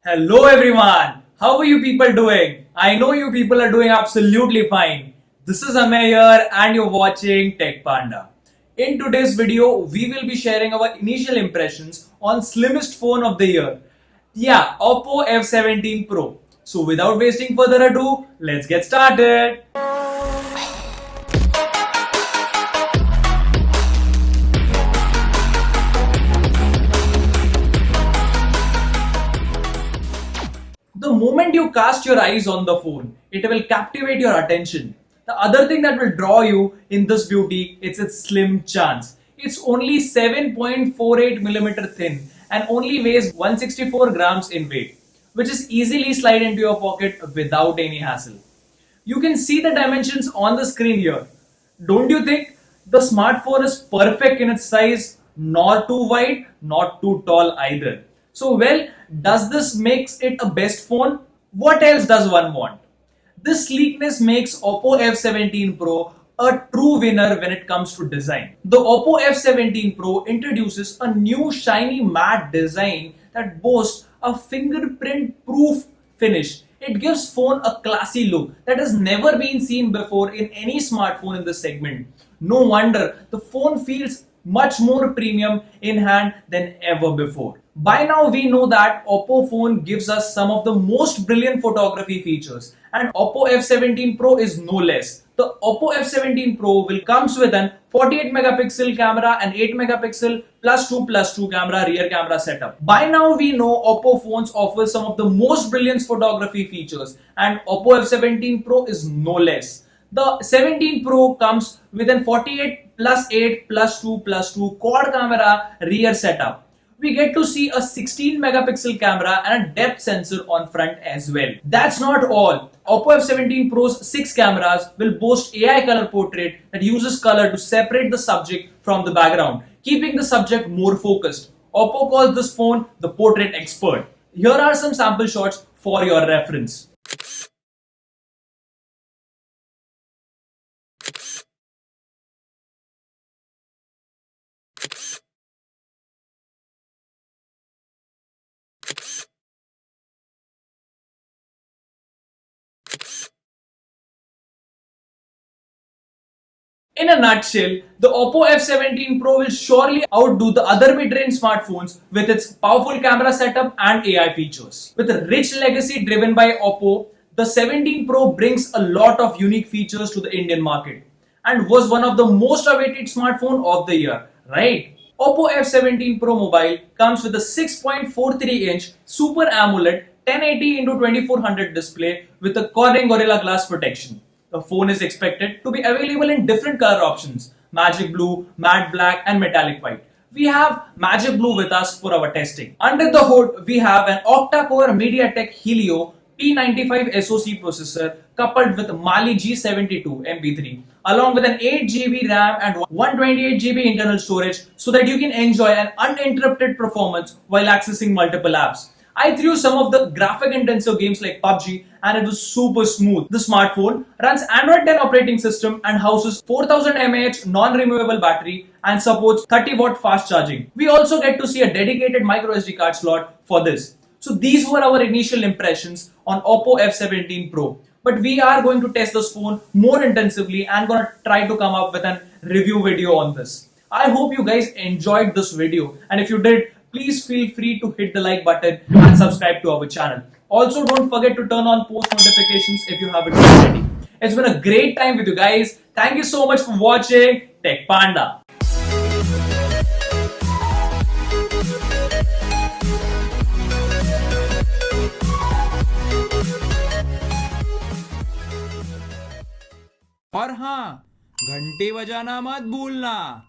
Hello everyone, how are you people doing? I know you people are doing absolutely fine. This is Amay here and you're watching Tekh Panda. In today's video, we will be sharing our initial impressions on slimmest phone of the year. Yeah, Oppo F17 Pro. So without wasting further ado, let's get started. The moment you cast your eyes on the phone, it will captivate your attention. The other thing that will draw you in this beauty is its slim chance. It's only 7.48mm thin and only weighs 164 grams in weight, which is easily slide into your pocket without any hassle. You can see the dimensions on the screen here. Don't you think the smartphone is perfect in its size, not too wide, not too tall either? So well, does this makes it a best phone? What else does one want? This sleekness makes Oppo F17 Pro a true winner when it comes to design. The Oppo F17 Pro introduces a new shiny matte design that boasts a fingerprint proof finish. It gives phone a classy look that has never been seen before in any smartphone in this segment. No wonder the phone feels much more premium in hand than ever before. By now we know that Oppo phone gives us some of the most brilliant photography features and Oppo F17 Pro is no less. The Oppo F17 Pro will comes with an 48 megapixel camera and 8 megapixel +2+2 camera rear camera setup. By now we know Oppo phones offer some of the most brilliant photography features and Oppo F17 Pro is no less. The 17 Pro comes with an 48+8+2+2 quad camera rear setup. We get to see a 16 megapixel camera and a depth sensor on front as well. That's not all. Oppo F17 Pro's 6 cameras will boast AI color portrait that uses color to separate the subject from the background, keeping the subject more focused. Oppo calls this phone the portrait expert. Here are some sample shots for your reference. In a nutshell, the Oppo F17 Pro will surely outdo the other mid-range smartphones with its powerful camera setup and AI features. With a rich legacy driven by Oppo, the 17 Pro brings a lot of unique features to the Indian market and was one of the most awaited smartphone of the year, right? Oppo F17 Pro Mobile comes with a 6.43-inch Super AMOLED 1080x2400 display with a Corning Gorilla Glass protection. The phone is expected to be available in different color options: Magic Blue, Matte Black and Metallic White. We have Magic Blue with us for our testing. Under the hood, we have an octa-core Mediatek Helio P95 SoC processor coupled with Mali G72 MP3 along with an 8GB RAM and 128GB internal storage so that you can enjoy an uninterrupted performance while accessing multiple apps. I threw some of the graphic intensive games like Bubbye and it was super smooth. The smartphone runs Android 10 operating system and houses 4000 mAh non-removable battery and supports 30-watt fast charging. We also get to see a dedicated microSD card slot for this. So these were our initial impressions on Oppo F17 Pro. But we are going to test this phone more intensively and going to try to come up with a review video on this. I hope you guys enjoyed this video and if you did, please feel free to hit the like button and subscribe to our channel. Also, don't forget to turn on post notifications if you haven't already. It's been a great time with you guys. Thank you so much for watching Tekh Panda. और हाँ, घंटी बजाना मत भूलना।